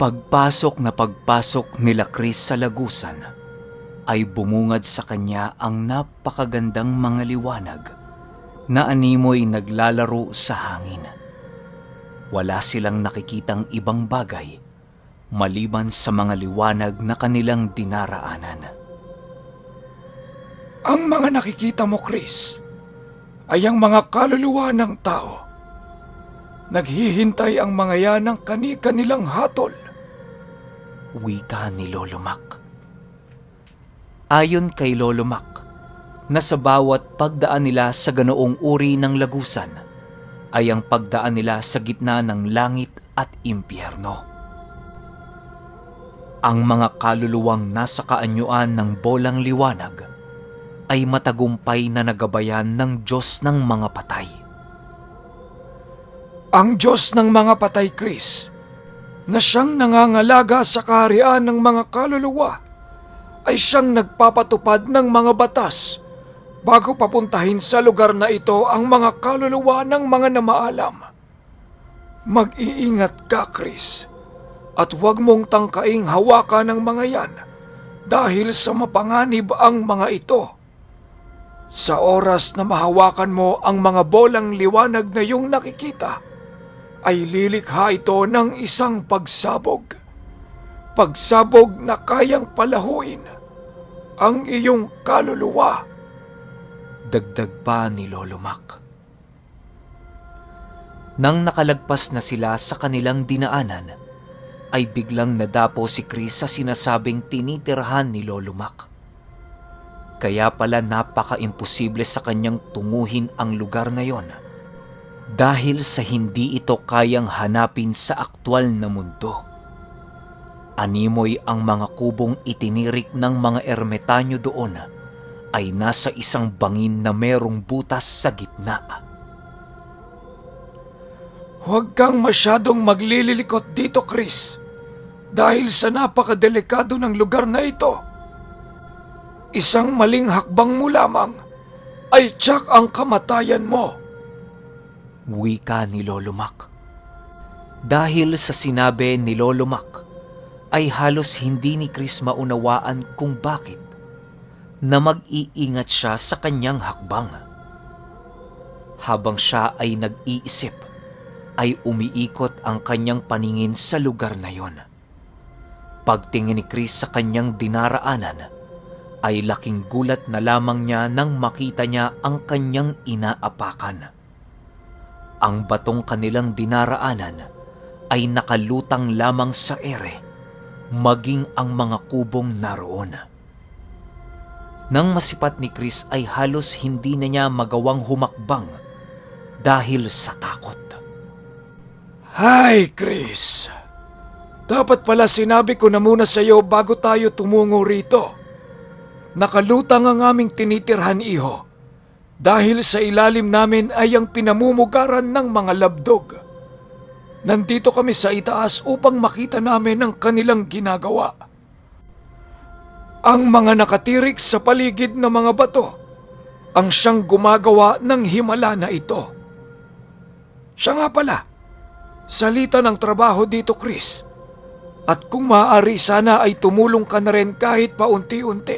Pagpasok nila Chris sa lagusan, ay bumungad sa kanya ang napakagandang mga liwanag na animoy naglalaro sa hangin. Wala silang nakikitang ibang bagay maliban sa mga liwanag na kanilang dinaraanan. Ang mga nakikita mo, Chris, ay ang mga kaluluwa ng tao. Naghihintay ang mga yan ng kani-kanilang hatol. Wika ni Lolo Mac. Ayon kay Lolo Mac, na sa bawat pagdaan nila sa ganoong uri ng lagusan ay ang pagdaan nila sa gitna ng langit at impyerno. Ang mga kaluluwang nasa kaanyuan ng bolang liwanag ay matagumpay na nagabayan ng Diyos ng mga patay. Ang Diyos ng mga patay, Chris, na siyang nangangalaga sa kaharian ng mga kaluluwa, ay siyang nagpapatupad ng mga batas bago papuntahin sa lugar na ito ang mga kaluluwa ng mga namaalam. Mag-iingat ka, Chris, at huwag mong tangkaing hawakan ng mga yan dahil sa mapanganib ang mga ito. Sa oras na mahawakan mo ang mga bolang liwanag na iyong nakikita, ay lilikha ito ng isang pagsabog. Pagsabog na kayang palahuin ang iyong kaluluwa. Dagdag pa ni Lolo Mac. Nang nakalagpas na sila sa kanilang dinaanan, ay biglang nadapo si Chris sa sinasabing tinitirhan ni Lolo Mac. Kaya pala napaka-imposible sa kanyang tunguhin ang lugar na yon dahil sa hindi ito kayang hanapin sa aktwal na mundo. Animoy ang mga kubong itinirik ng mga ermetanyo doon ay nasa isang bangin na merong butas sa gitna. Huwag kang masyadong maglililikot dito, Chris, dahil sa napakadelikado ng lugar na ito. Isang maling hakbang mo lamang ay tiyak ang kamatayan mo. Wika ni Lolo Mac. Dahil sa sinabi ni Lolo Mac, ay halos hindi ni Chris maunawaan kung bakit na mag-iingat siya sa kanyang hakbang. Habang siya ay nag-iisip, ay umiikot ang kanyang paningin sa lugar na yon. Pagtingin ni Chris sa kanyang dinaraanan, ay laking gulat na lamang niya nang makita niya ang kanyang inaapakan. Ang batong kanilang dinaraanan ay nakalutang lamang sa ere, maging ang mga kubong naroon. Nang masipat ni Chris ay halos hindi na niya magawang humakbang dahil sa takot. Hi, Chris. Dapat pala sinabi ko na muna sa iyo bago tayo tumungo rito. Nakalutang ang aming tinitirhan, iho. Dahil sa ilalim namin ay ang pinamumugaran ng mga labdog. Nandito kami sa itaas upang makita namin ang kanilang ginagawa. Ang mga nakatirik sa paligid ng mga bato ang siyang gumagawa ng himala na ito. Siya nga pala, salita ng trabaho dito, Chris. At kung maaari sana ay tumulong ka na rin kahit paunti-unti.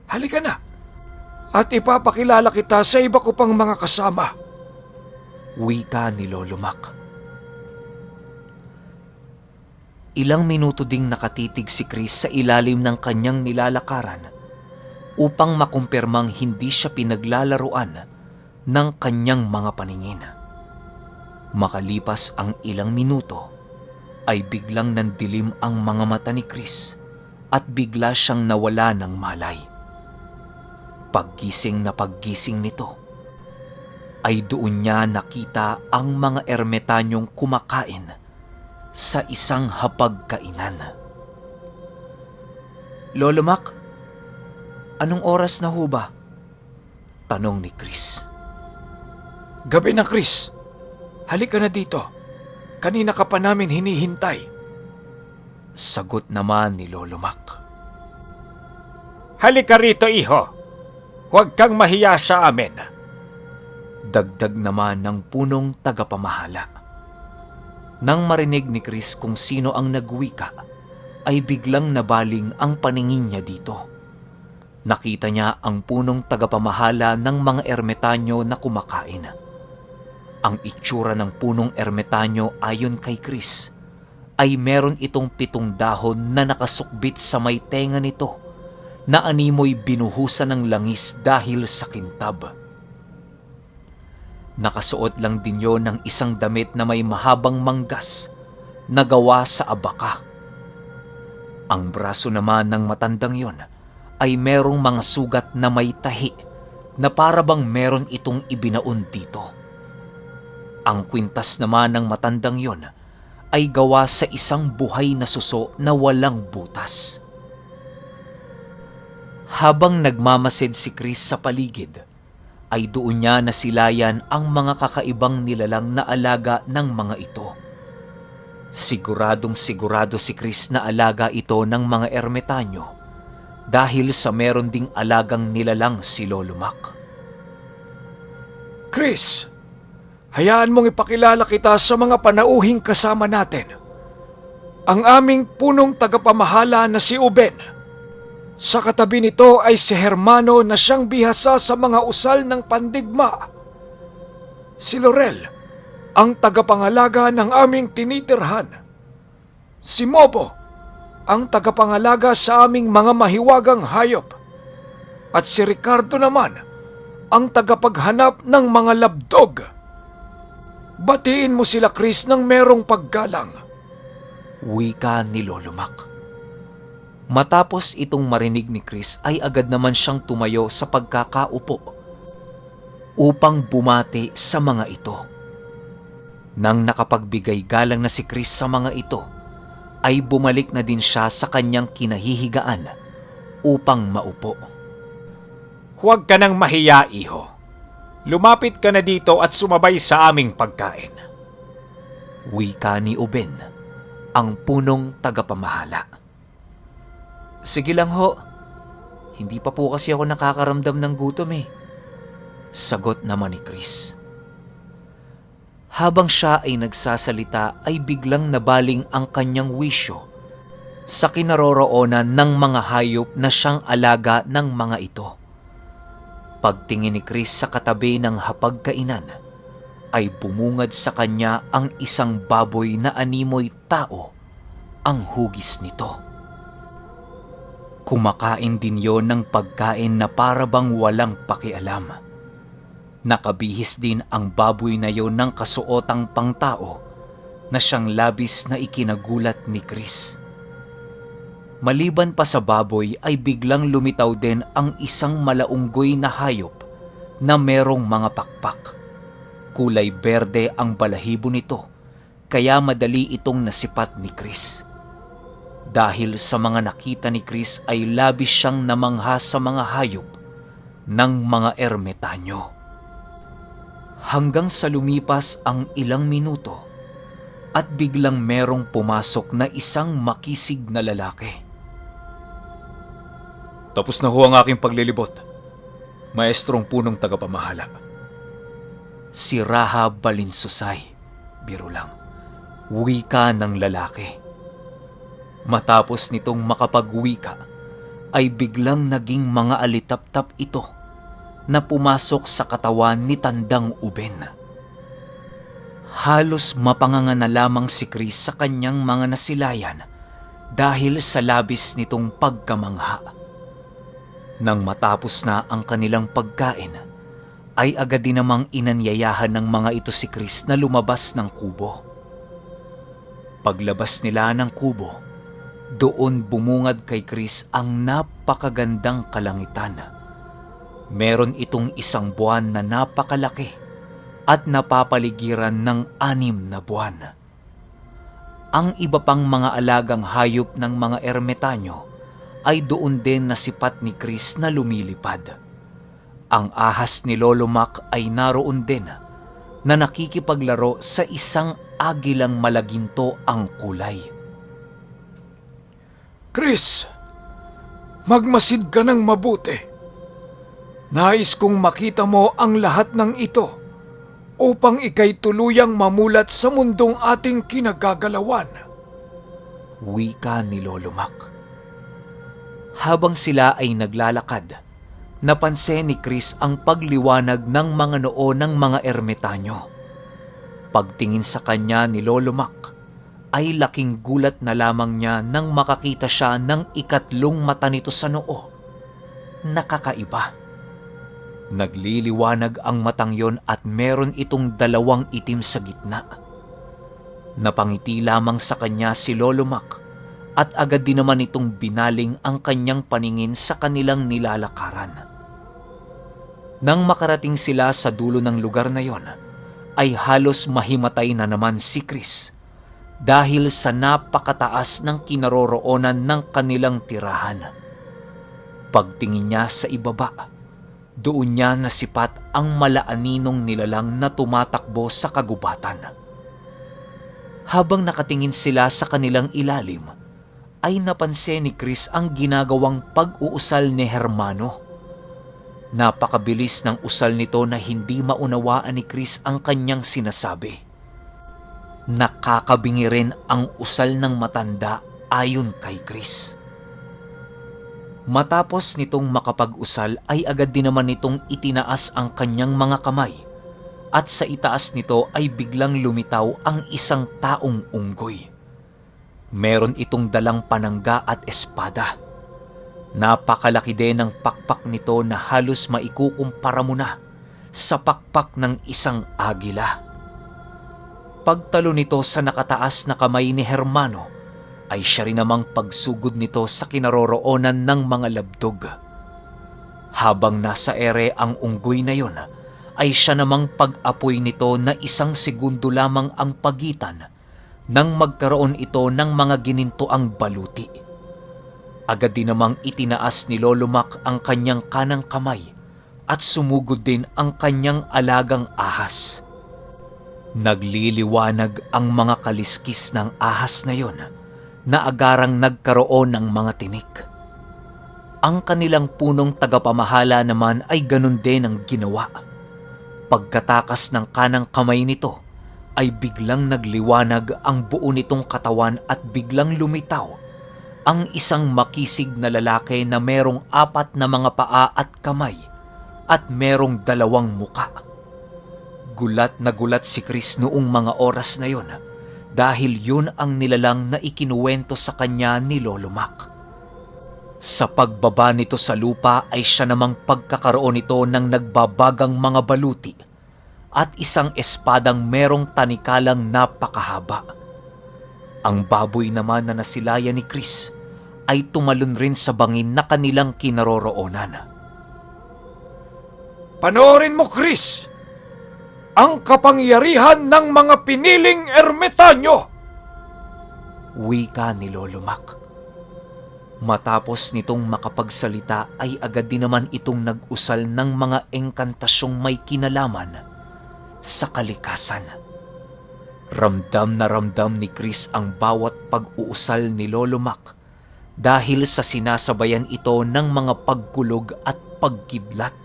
Halika na. At ipapakilala kita sa iba ko pang mga kasama. Wika ni Lolo Mac. Ilang minuto ding nakatitig si Chris sa ilalim ng kanyang nilalakaran upang makumpirmang hindi siya pinaglalaruan ng kanyang mga paningin. Makalipas ang ilang minuto, ay biglang nandilim ang mga mata ni Chris at bigla siyang nawala ng malay. Paggising nito, ay doon niya nakita ang mga ermetanyong kumakain sa isang hapagkainan. Lolo Mac, anong oras na ho ba? Tanong ni Chris. Gabi na, Chris. Halika na dito. Kanina ka pa namin hinihintay. Sagot naman ni Lolo Mac. Halika rito, iho. Huwag kang mahiya sa amin. Dagdag naman ng punong tagapamahala. Nang marinig ni Chris kung sino ang nagwika, ay biglang nabaling ang paningin niya dito. Nakita niya ang punong tagapamahala ng mga ermitanyo na kumakain. Ang itsura ng punong ermitanyo ayon kay Chris ay meron itong 7 dahon na nakasukbit sa may tenga nito na animoy binuhusan ng langis dahil sa kintab. Nakasuot lang din yon ng isang damit na may mahabang manggas na gawa sa abaka. Ang braso naman ng matandang yon ay merong mga sugat na may tahi na parabang meron itong ibinaon dito. Ang kwintas naman ng matandang yon ay gawa sa isang buhay na suso na walang butas. Habang nagmamasid si Chris sa paligid, ay doon niya nasilayan ang mga kakaibang nilalang na alaga ng mga ito. Siguradong sigurado si Chris na alaga ito ng mga ermitanyo dahil sa meron ding alagang nilalang si Lolo Mac. Chris, hayaan mong ipakilala kita sa mga panauhing kasama natin. Ang aming punong tagapamahala na si Uben. Sa katabi nito ay si Hermano na siyang bihasa sa mga usal ng pandigma. Si Laurel, ang tagapangalaga ng aming tinitirhan. Si Mobo, ang tagapangalaga sa aming mga mahiwagang hayop. At si Ricardo naman, ang tagapaghanap ng mga labdog. Batiin mo sila, Chris, ng merong paggalang. Wika ni Lolo Mac. Matapos itong marinig ni Chris ay agad naman siyang tumayo sa pagkakaupo upang bumati sa mga ito. Nang nakapagbigay galang na si Chris sa mga ito, ay bumalik na din siya sa kanyang kinahihigaan upang maupo. Huwag ka nang mahiya, iho. Lumapit ka na dito at sumabay sa aming pagkain. Wika ni Uben, ang punong tagapamahala. Sige lang ho. Hindi pa po kasi ako nakakaramdam ng gutom eh. Sagot naman ni Chris. Habang siya ay nagsasalita ay biglang nabaling ang kanyang wisyo sa kinaroroonan ng mga hayop na siyang alaga ng mga ito. Pagtingin ni Chris sa katabi ng hapagkainan ay bumungad sa kanya ang isang baboy na animoy tao ang hugis nito. Kumakain din yon ng pagkain na parabang walang pakialam. Nakabihis din ang baboy na yon ng kasuotang pangtao na siyang labis na ikinagulat ni Chris. Maliban pa sa baboy ay biglang lumitaw din ang isang malaunggoy na hayop na merong mga pakpak. Kulay berde ang balahibo nito kaya madali itong nasipat ni Chris. Dahil sa mga nakita ni Chris ay labis siyang namangha sa mga hayop ng mga ermitanyo. Hanggang sa lumipas ang ilang minuto at biglang merong pumasok na isang makisig na lalaki. Tapos na ho ang aking paglilibot, maestrong punong tagapamahala. Si Rahab Balinsusay, biro lang, wika ng lalaki. Matapos nitong makapagwika, ay biglang naging mga alitap-tap ito na pumasok sa katawan ni Tandang Uben. Halos mapanganga na lamang si Chris sa kanyang mga nasilayan dahil sa labis nitong pagkamangha. Nang matapos na ang kanilang pagkain, ay agad din namang inanyayahan ng mga ito si Chris na lumabas ng kubo. Paglabas nila ng kubo, doon bumungad kay Chris ang napakagandang kalangitan. Meron itong isang buwan na napakalaki at napapaligiran ng 6 na buwan. Ang iba pang mga alagang hayop ng mga ermitanyo ay doon din nasipat ni Chris na lumilipad. Ang ahas ni Lolo Mac ay naroon din na nakikipaglaro sa isang agilang malaginto ang kulay. Chris, magmasid ka ng mabuti. Nais kong makita mo ang lahat ng ito upang ikay tuluyang mamulat sa mundong ating kinagagalawan. Wika ni Lolo Mac. Habang sila ay naglalakad, napansin ni Chris ang pagliwanag ng mga noo ng mga ermitanyo. Pagtingin sa kanya ni Lolo Mac, ay laking gulat na lamang niya nang makakita siya ng ikatlong mata nito sa noo. Nakakaiba. Nagliliwanag ang matang yon at meron itong dalawang itim sa gitna. Napangiti lamang sa kanya si Lolo Mac at agad din naman itong binaling ang kanyang paningin sa kanilang nilalakaran. Nang makarating sila sa dulo ng lugar na yon, ay halos mahimatay na naman si Chris dahil sa napakataas ng kinaroroonan ng kanilang tirahan. Pagtingin niya sa ibaba, doon niya nasipat ang malaaninong nilalang na tumatakbo sa kagubatan. Habang nakatingin sila sa kanilang ilalim, ay napansin ni Chris ang ginagawang pag-uusal ni Hermano. Napakabilis ng usal nito na hindi maunawaan ni Chris ang kanyang sinasabi. Nakakabingi rin ang usal ng matanda ayon kay Chris. Matapos nitong makapag-usal ay agad din naman nitong itinaas ang kanyang mga kamay at sa itaas nito ay biglang lumitaw ang isang taong unggoy. Meron itong dalang panangga at espada. Napakalaki din ng pakpak nito na halos maikukumpara mo na sa pakpak ng isang agila. Pagtalo nito sa nakataas na kamay ni Hermano, ay siya rin namang pagsugod nito sa kinaroroonan ng mga labdog. Habang nasa ere ang unggoy na yon, ay siya namang pag-apoy nito na 1 segundo lamang ang pagitan nang magkaroon ito ng mga ginintoang baluti. Agad din namang itinaas ni Lolo Mac ang kanyang kanang kamay at sumugod din ang kanyang alagang ahas. Nagliliwanag ang mga kaliskis ng ahas na yon na agarang nagkaroon ng mga tinik. Ang kanilang punong tagapamahala naman ay ganun din ang ginawa. Pagkatakas ng kanang kamay nito, ay biglang nagliwanag ang buo nitong katawan at biglang lumitaw ang isang makisig na lalaki na merong 4 na mga paa at kamay at merong 2 muka. Gulat na gulat si Chris noong mga oras na yon dahil yun ang nilalang na ikinuwento sa kanya ni Lolo Mac. Sa pagbaba nito sa lupa ay siya namang pagkakaroon nito ng nagbabagang mga baluti at isang espadang merong tanikalang napakahaba. Ang baboy naman na nasilayan ni Chris ay tumalon rin sa bangin na kanilang kinaroroonan. Panoorin mo, Chris! Ang kapangyarihan ng mga piniling ermitanyo! Wika ni Lolo Mac. Matapos nitong makapagsalita ay agad din naman itong nag-usal ng mga engkantasyong may kinalaman sa kalikasan. Ramdam na ramdam ni Chris ang bawat pag-uusal ni Lolo Mac dahil sa sinasabayan ito ng mga pagkulog at pagkidlat.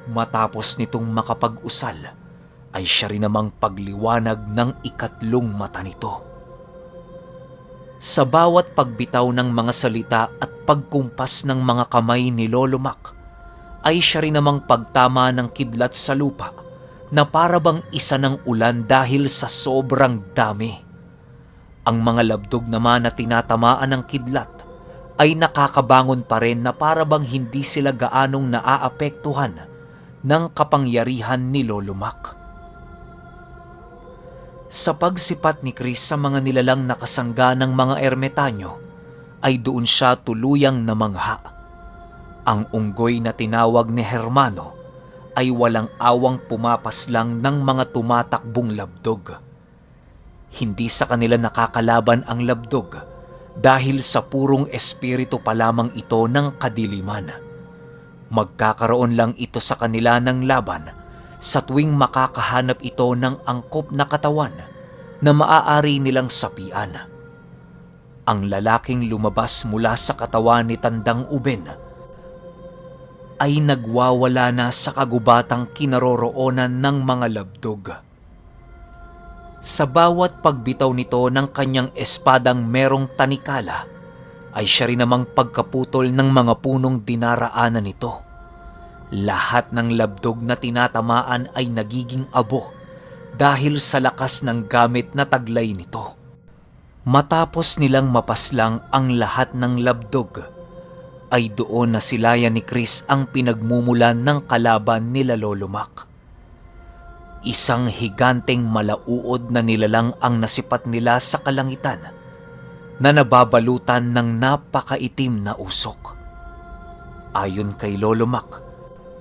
Matapos nitong makapag-usal, ay siya rin namang pagliwanag ng ikatlong mata nito. Sa bawat pagbitaw ng mga salita at pagkumpas ng mga kamay ni Lolo Mac, ay siya rin namang pagtama ng kidlat sa lupa na parabang isa ng ulan dahil sa sobrang dami. Ang mga labdog naman na tinatamaan ng kidlat ay nakakabangon pa rin na parabang hindi sila gaanong naaapektuhan ng kapangyarihan ni Lolo Mac. Sa pagsipat ni Chris sa mga nilalang nakasangga ng mga ermitanyo, ay doon siya tuluyang namangha. Ang unggoy na tinawag ni Hermano ay walang awang pumapaslang ng mga tumatakbong labdog. Hindi sa kanila nakakalaban ang labdog dahil sa purong espiritu pa lamang ito ng kadiliman. Magkakaroon lang ito sa kanila ng laban sa tuwing makakahanap ito ng angkop na katawan na maaari nilang sapian. Ang lalaking lumabas mula sa katawan ni Tandang Uben ay nagwawala na sa kagubatang kinaroroonan ng mga labdog. Sa bawat pagbitaw nito ng kanyang espadang merong tanikala, ay siya rin namang pagkaputol ng mga punong dinaraanan nito. Lahat ng labdog na tinatamaan ay nagiging abo dahil sa lakas ng gamit na taglay nito. Matapos nilang mapaslang ang lahat ng labdog, ay doon na silayan ni Chris ang pinagmumulan ng kalaban nila Lolomak. Isang higanteng malauod na nilalang ang nasipat nila sa kalangitan na nababalutan ng napakaitim na usok. Ayon kay Lolomak,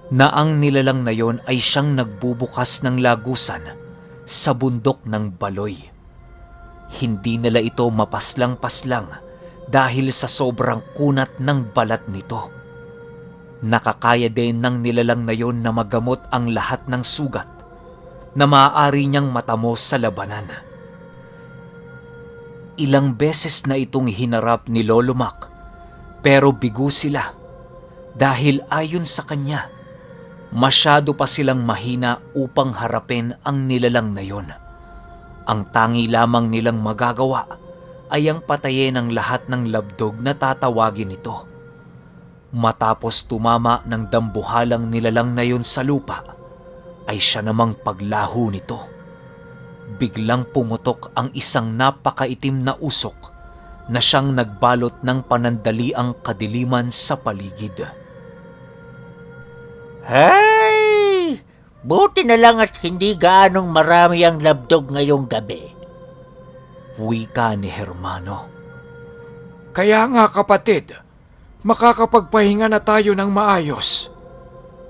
na ang nilalang na yon ay siyang nagbubukas ng lagusan sa bundok ng Baloy. Hindi nila ito mapaslang-paslang dahil sa sobrang kunat ng balat nito. Nakakaya din ng nilalang na yon na magamot ang lahat ng sugat na maaari niyang matamo sa labanan. Ilang beses na itong hinarap ni Lolomak, pero bigo sila dahil ayon sa kanya, masyado pa silang mahina upang harapin ang nilalang na yon. Ang tangi lamang nilang magagawa ay ang patayin ng lahat ng labdog na tatawagin ito. Matapos tumama ng dambuhalang nilalang na yon sa lupa, ay siya namang paglaho nito. Biglang pumutok ang isang napakaitim na usok na siyang nagbalot ng panandaliang kadiliman sa paligid. Hey! Buti na lang at hindi gaanong marami ang labdog ngayong gabi. Wika ni Hermano. Kaya nga kapatid, makakapagpahinga na tayo ng maayos.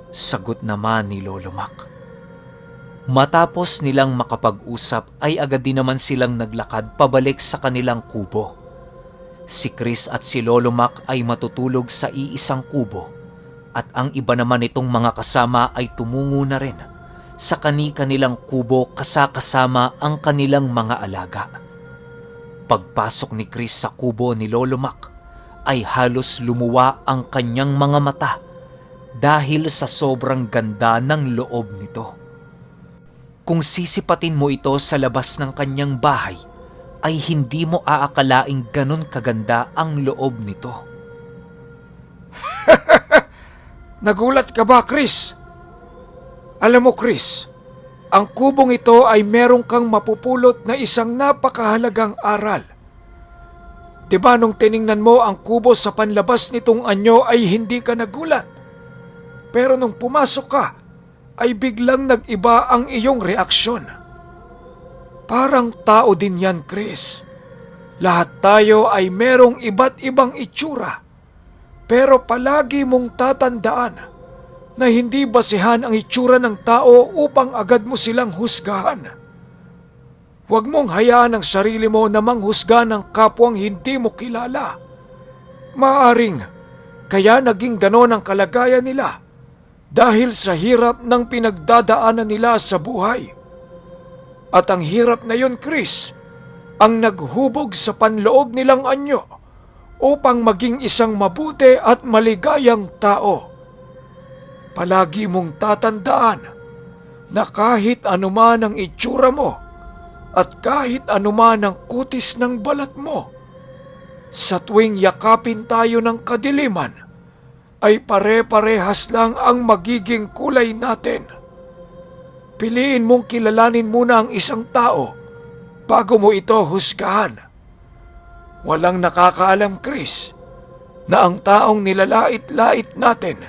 Sagot naman ni Lolomak. Matapos nilang makapag-usap ay agad din naman silang naglakad pabalik sa kanilang kubo. Si Chris at si Lolomak ay matutulog sa iisang kubo at ang iba naman nitong mga kasama ay tumungo na rin sa kani-kanilang kubo kasama ang kanilang mga alaga. Pagpasok ni Chris sa kubo ni Lolomak ay halos lumuwa ang kanyang mga mata dahil sa sobrang ganda ng loob nito. Kung sisipatin mo ito sa labas ng kanyang bahay, ay hindi mo aakalaing ganun kaganda ang loob nito. Nagulat ka ba, Chris? Alam mo, Chris, ang kubong ito ay merong kang mapupulot na isang napakahalagang aral. Diba nung tiningnan mo ang kubo sa panlabas nitong anyo ay hindi ka nagulat? Pero nung pumasok ka, ay biglang nag-iba ang iyong reaksyon. Parang tao din yan, Chris. Lahat tayo ay merong iba't ibang itsura. Pero palagi mong tatandaan na hindi basihan ang itsura ng tao upang agad mo silang husgahan. Huwag mong hayaan ang sarili mo na manghusga ng kapwang hindi mo kilala. Maaring kaya naging ganon ang kalagayan nila dahil sa hirap ng pinagdadaanan nila sa buhay. At ang hirap na yun, Chris, ang naghubog sa panloob nilang anyo upang maging isang mabuti at maligayang tao. Palagi mong tatandaan na kahit anuman ang itsura mo at kahit anuman ang kutis ng balat mo, sa tuwing yakapin tayo ng kadiliman, ay pare-parehas lang ang magiging kulay natin. Piliin mong kilalanin muna ang isang tao bago mo ito husgahan. Walang nakakaalam, Chris, na ang taong nilalait-lait natin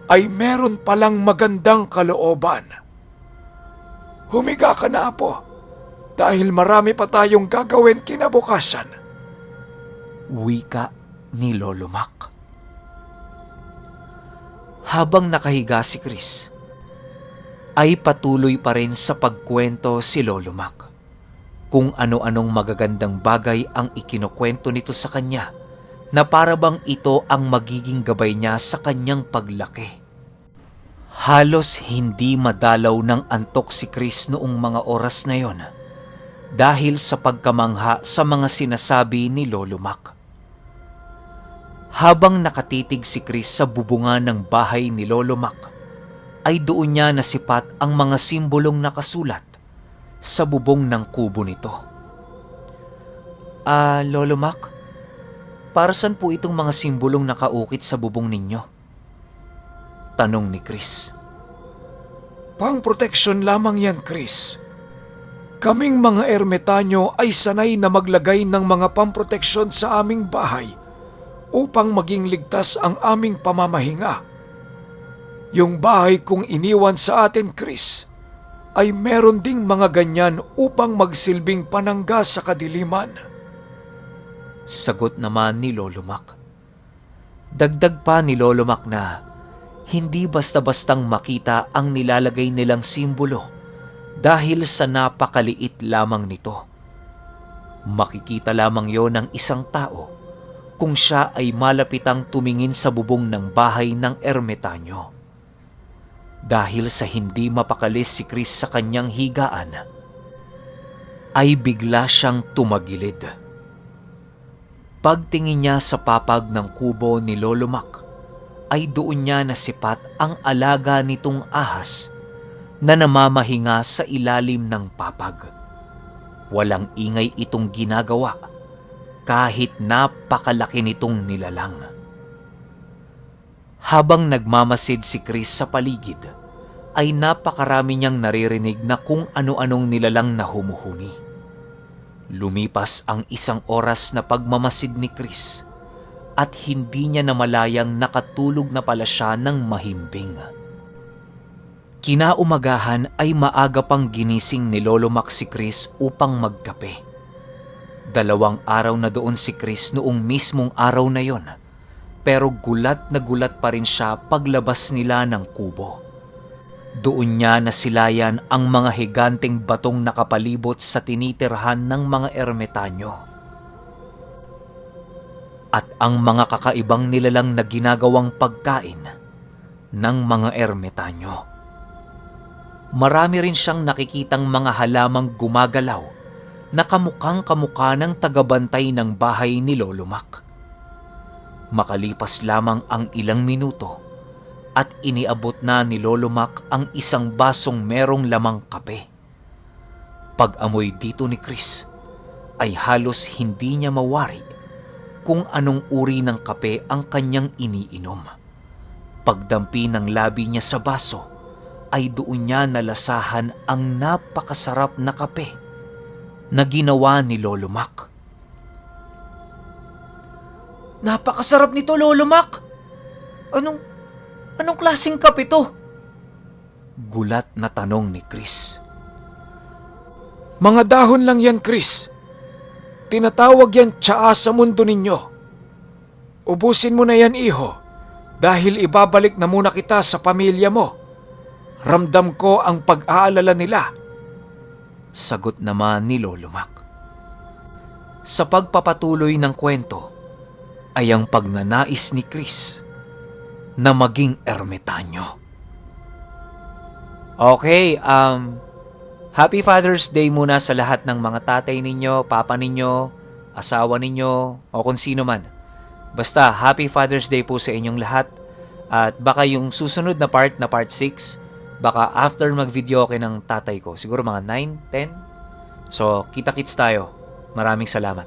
ay meron palang magandang kalooban. Humiga ka na, Apo, dahil marami pa tayong gagawin kinabukasan. Wika ni Lolomak. Habang nakahiga si Chris, ay patuloy pa rin sa pagkwento si Lolomak kung ano-anong magagandang bagay ang ikinukwento nito sa kanya na parabang ito ang magiging gabay niya sa kanyang paglaki. Halos hindi madalaw ng antok si Chris noong mga oras na yon dahil sa pagkamangha sa mga sinasabi ni Lolomak. Habang nakatitig si Chris sa bubungan ng bahay ni Lolo Mac, ay doon niya nasipat ang mga simbolong nakasulat sa bubong ng kubo nito. Lolo Mac, para saan po itong mga simbolong nakaukit sa bubong ninyo? Tanong ni Chris. Pang-proteksyon lamang yan, Chris. Kaming mga ermitanyo ay sanay na maglagay ng mga pamproteksyon sa aming bahay upang maging ligtas ang aming pamamahinga. Yung bahay kong iniwan sa atin, Chris, ay meron ding mga ganyan upang magsilbing panangga sa kadiliman. Sagot naman ni Lolo Mac. Dagdag pa ni Lolo Mac na hindi basta-bastang makita ang nilalagay nilang simbolo dahil sa napakaliit lamang nito. Makikita lamang yon ng isang tao kung siya ay malapitang tumingin sa bubong ng bahay ng ermitanyo. Dahil sa hindi mapakalis si Chris sa kanyang higaan, ay bigla siyang tumagilid. Pagtingin niya sa papag ng kubo ni Lolo Mac, ay doon niya nasipat ang alaga nitong ahas na namamahinga sa ilalim ng papag. Walang ingay itong ginagawa kahit napakalaki nitong nilalang. Habang nagmamasid si Chris sa paligid, ay napakarami niyang naririnig na kung ano-anong nilalang na humuhuni. Lumipas ang 1 oras na pagmamasid ni Chris at hindi niya namalayang nakatulog na pala siya ng mahimbing. Kinaumagahan ay maaga pang ginising ni Lolo Mac si Chris upang magkape. 2 araw na doon si Chris noong mismong araw na yon, pero gulat na gulat pa rin siya paglabas nila ng kubo. Doon niya nasilayan ang mga higanteng batong nakapalibot sa tinitirhan ng mga ermitanyo. At ang mga kakaibang nilalang na ginagawang pagkain ng mga ermitanyo. Marami rin siyang nakikitang mga halamang gumagalaw na kamukhang kamukha ng tagabantay ng bahay ni Lolo Mac. Makalipas lamang ang ilang minuto at iniabot na ni Lolo Mac ang 1 basong merong lamang kape. Pag-amoy dito ni Chris ay halos hindi niya mawari kung anong uri ng kape ang kanyang iniinom. Pagdampi ng labi niya sa baso ay doon niya nalasahan ang napakasarap na kape na ginawa ni Lolo Mac. Napakasarap nito, Lolo Mac! Anong klaseng kape to? Gulat na tanong ni Chris. Mga dahon lang yan, Chris. Tinatawag yan tsaa sa mundo ninyo. Ubusin mo na yan, iho, dahil ibabalik na muna kita sa pamilya mo. Ramdam ko ang pag-aalala nila. Sagot naman ni Lolo Mac. Sa pagpapatuloy ng kwento ay ang pagnanais ni Chris na maging ermitanyo. Okay, Happy Father's Day muna sa lahat ng mga tatay ninyo, papa ninyo, asawa ninyo, o kung sino man. Basta, Happy Father's Day po sa inyong lahat. At baka yung susunod na part 6, baka after mag-video ako ng tatay ko, siguro mga 9, 10. So, kita-kits tayo. Maraming salamat.